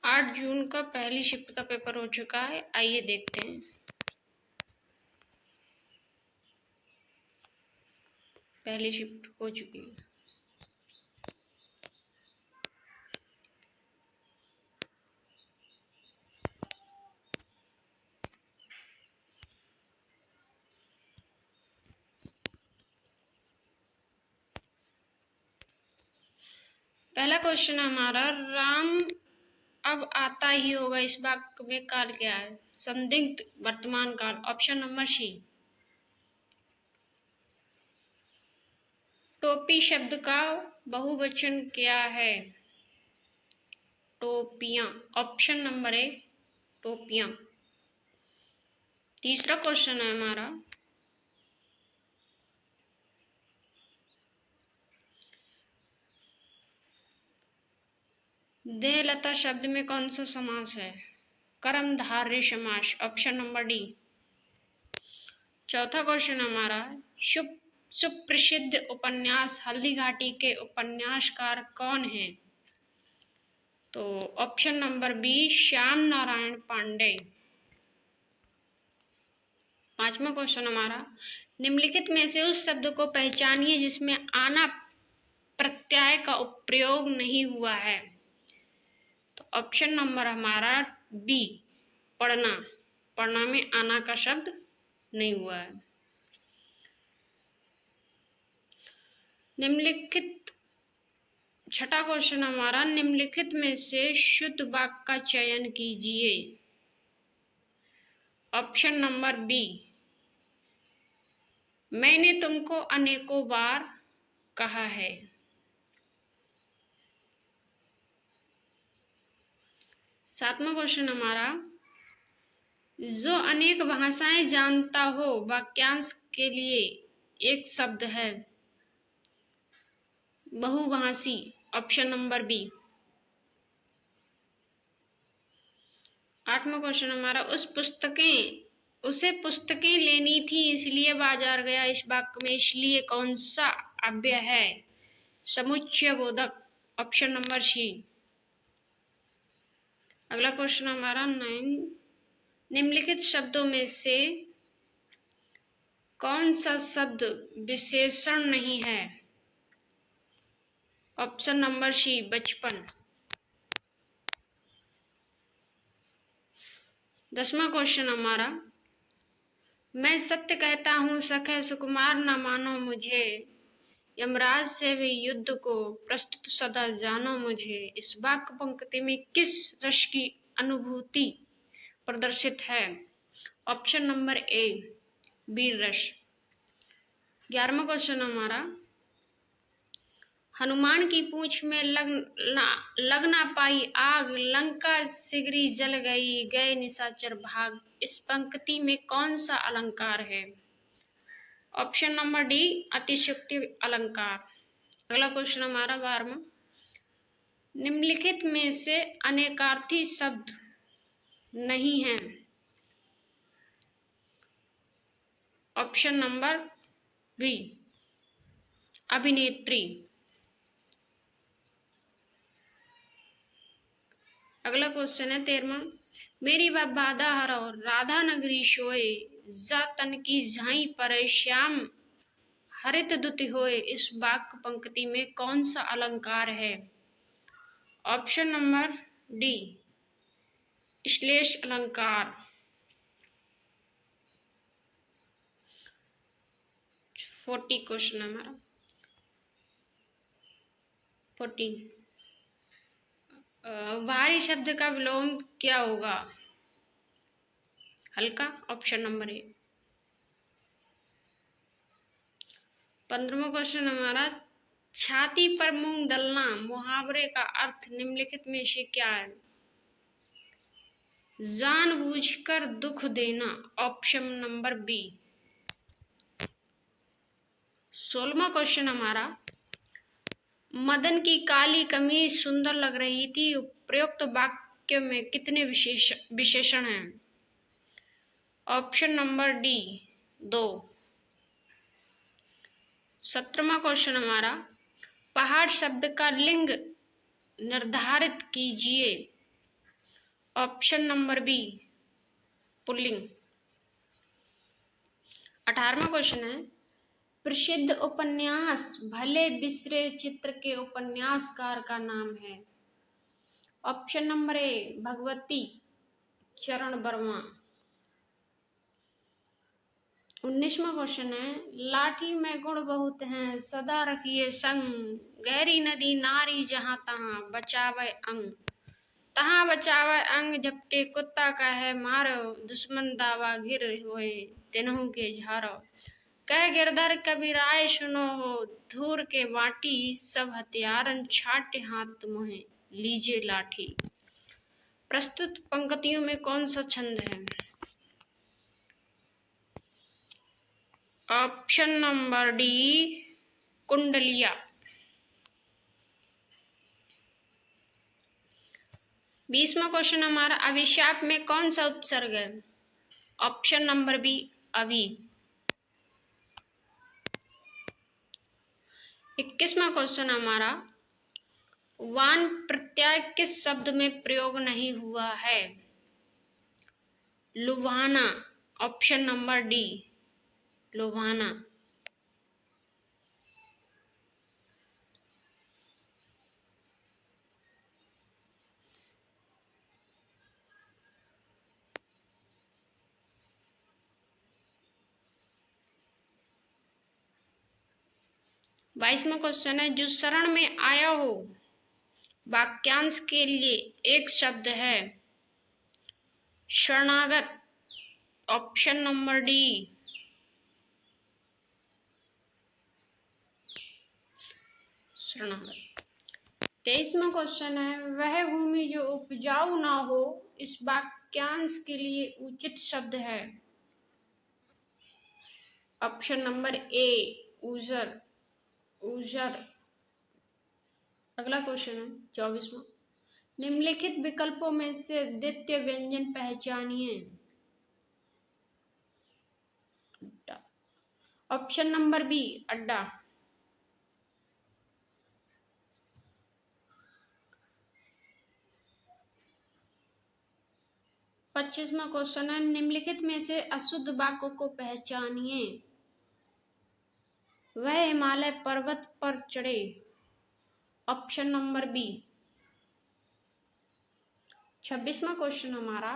8 जून का पहली शिफ्ट का पेपर हो चुका है। आइए देखते हैं। पहली शिफ्ट हो चुकी है। पहला क्वेश्चन हमारा, राम अब आता ही होगा, इस वाक्य में काल क्या है? संदिग्ध वर्तमान काल, ऑप्शन नंबर सी। टोपी शब्द का बहुवचन क्या है? टोपियां, ऑप्शन नंबर ए, टोपियां। तीसरा क्वेश्चन है हमारा, देहलता शब्द में कौन सा समास है? कर्मधारय समास, ऑप्शन नंबर डी। चौथा क्वेश्चन हमारा, सुप्रसिद्ध उपन्यास हल्दी घाटी के उपन्यासकार कौन हैं? तो option number B, Shyam Narayan Pandey. पांचवा क्वेश्चन हमारा, निम्नलिखित में से उस शब्द को पहचानिए जिसमें आना प्रत्यय का प्रयोग नहीं हुआ है। तो ऑप्शन नंबर हमारा बी, पढ़ना। पढ़ना में आना का शब्द नहीं हुआ है। निम्नलिखित, छठा क्वेश्चन हमारा, निम्नलिखित में से शुद्ध वाक्य का चयन कीजिए। ऑप्शन नंबर बी, मैंने तुमको अनेकों बार कहा है। सातवां क्वेश्चन हमारा, जो अनेक भाषाएं जानता हो वाक्यांश के लिए एक शब्द है। बहुभाषी, ऑप्शन नंबर बी। आठवां क्वेश्चन हमारा, उसे पुस्तकें लेनी थी इसलिए बाजार गया, इस वाक्य में इसलिए कौन सा अव्यय है? समुच्चय बोधक, ऑप्शन नंबर सी। अगला क्वेश्चन हमारा 9, निम्नलिखित शब्दों में से कौन सा शब्द विशेषण नहीं है? ऑप्शन नंबर सी, बचपन। 10वां क्वेश्चन हमारा, मैं सत्य कहता हूँ सखे सुकुमार न मानो मुझे, यमराज से भी युद्ध को प्रस्तुत सदा जानो मुझे, इस वाक्य पंक्ति में किस रस की अनुभूति प्रदर्शित है? ऑप्शन नंबर ए, वीर रस। 11वां क्वेश्चन हमारा, हनुमान की पूंछ में लग ना पाई आग, लंका सिगरी जल गई, गए निशाचर भाग, इस पंक्ति में कौन सा अलंकार है? ऑप्शन नंबर डी, अतिशयोक्ति अलंकार। अगला क्वेश्चन हमारा 12वां, निम्नलिखित में से अनेकार्थी शब्द नहीं है। ऑप्शन नंबर बी, अभिनेत्री। अगला क्वेश्चन है 13वां, मेरी बाधा हरो राधा नगरी सोए, जा तन की झाई पर श्याम हरित दुति होए, इस वाक्य पंक्ति में कौन सा अलंकार है? ऑप्शन नंबर डी, श्लेष अलंकार। 40 क्वेश्चन हमारा 14, भारी शब्द का विलोम क्या होगा? हल्का, ऑप्शन नंबर ए। 15वां क्वेश्चन हमारा, छाती पर मूंग दलना मुहावरे का अर्थ निम्नलिखित में से क्या है? जानबूझकर दुख देना, ऑप्शन नंबर बी। 16वां क्वेश्चन हमारा, मदन की काली कमीज सुंदर लग रही थी, उपयुक्त वाक्य में कितने विशेषण हैं? Option number D, 2। 17वां क्वेश्चन हमारा, पहाड़ शब्द का लिंग निर्धारित कीजिए। ऑप्शन नंबर बी पुल्लिंग। 18वां क्वेश्चन है, प्रसिद्ध उपन्यास भले बिसरे चित्र के उपन्यासकार का नाम है। ऑप्शन नंबर ए भगवती चरण वर्मा। 19वां क्वेश्चन है, लाठी में गुण बहुत हैं सदा रखिए संग, गहरी नदी नारी जहां तहां बचावे अंग, तहां बचावे अंग झपटे कुत्ता का है मारो, दुश्मन दावा गिर हुए तिन्हों के झारो, कह गिरधर कबीराय सुनो हो, धूर के बाटी सब हथियारन छाटे हाथ मुहे लीजिए लाठी। प्रस्तुत पंक्तियों में कौन सा छंद है? ऑप्शन नंबर डी कुंडलिया। 20वां क्वेश्चन हमारा, अभिशाप में कौन सा उपसर्ग है? ऑप्शन नंबर बी अभी। 21वां क्वेश्चन हमारा, वान प्रत्यय किस शब्द में प्रयोग नहीं हुआ है? लुभाना। ऑप्शन नंबर डी लुभाना। 22वां क्वेश्चन है, जो शरण में आया हो वाक्यांश के लिए एक शब्द है शरणागत। ऑप्शन नंबर डी शरणागत। 23वां क्वेश्चन है, वह भूमि जो उपजाऊ ना हो इस वाक्यांश के लिए उचित शब्द है। ऑप्शन नंबर ए ऊजर ऊजर। अगला क्वेश्चन है 24वां, निम्नलिखित विकल्पों में से द्वितीय व्यंजन पहचानिए। ऑप्शन नंबर बी अड्डा। 25वां क्वेश्चन है, निम्नलिखित में से अशुद्ध वाक्यों को पहचानिए। वह हिमालय पर्वत पर चढ़े। Option number B. 26वां क्वेश्चन हमारा,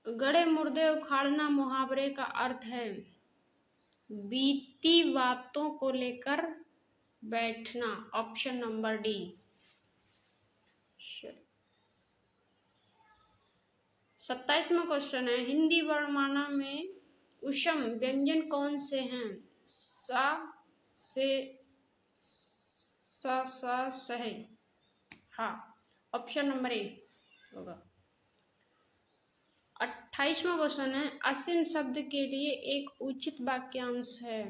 गड़े मुर्दे उखाड़ना मुहावरे का अर्थ है बीती बातों को लेकर बैठना। Option number D. 27वां क्वेश्चन है, हिंदी वर्णमाला में उष्म व्यंजन कौन से हैं? सा से सा सहे। हाँ, ऑप्शन नंबर ए होगा। 28वां क्वेश्चन है, असीम शब्द के लिए एक उचित वाक्यांश है।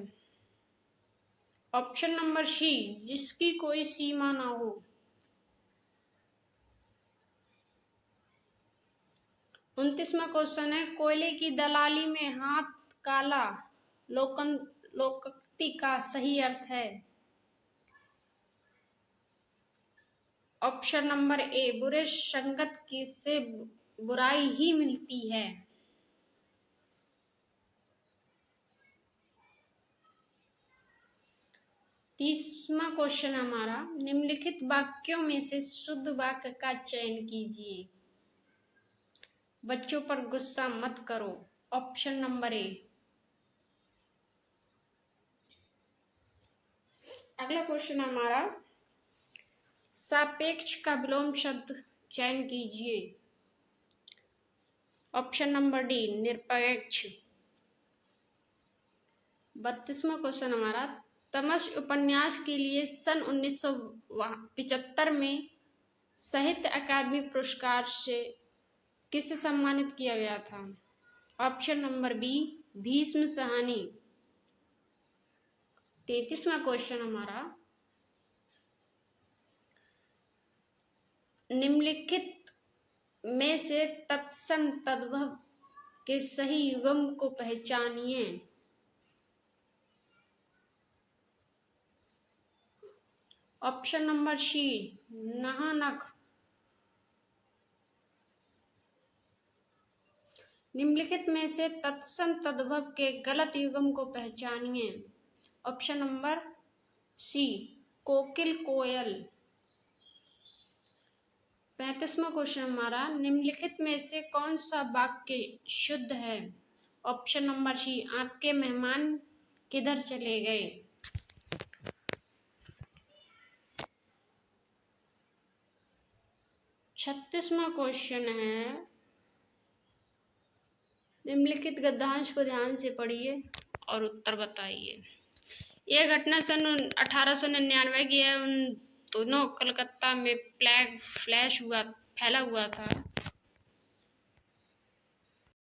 ऑप्शन नंबर सी जिसकी कोई सीमा ना हो। 29वां क्वेश्चन है, कोयले की दलाली में हाथ काला लोकोक्ति का सही अर्थ है। ऑप्शन नंबर ए बुरे संगत की से बुराई ही मिलती है। 30वां क्वेश्चन हमारा, निम्नलिखित वाक्यों में से शुद्ध वाक्य का चयन कीजिए। बच्चों पर गुस्सा मत करो। ऑप्शन नंबर ए। अगला क्वेश्चन हमारा, सापेक्ष का विलोम शब्द चयन कीजिए। ऑप्शन नंबर डी निरपेक्ष। 32वां क्वेश्चन हमारा, तमस उपन्यास के लिए सन 1975 में साहित्य अकादमी पुरस्कार से किसे सम्मानित किया गया था? Option number B Bhisham Sahni. 33वां क्वेश्चन हमारा, निम्नलिखित में से तत्सम तद्भव के सही युग्म को पहचानिए। Option number C नहानक। निम्नलिखित में से तत्सम तद्भव के गलत युग्म को पहचानिए। ऑप्शन नंबर सी, कोकिल कोयल। 35वां क्वेश्चन हमारा, निम्नलिखित में से कौन सा वाक्य शुद्ध है? ऑप्शन नंबर सी, आपके मेहमान किधर चले गए। 36वां क्वेश्चन है, निम्नलिखित गद्यांश को ध्यान से पढ़िए और उत्तर बताइए। यह घटना सन 1899 की है। उन दोनों कलकत्ता में प्लेग फैला हुआ था।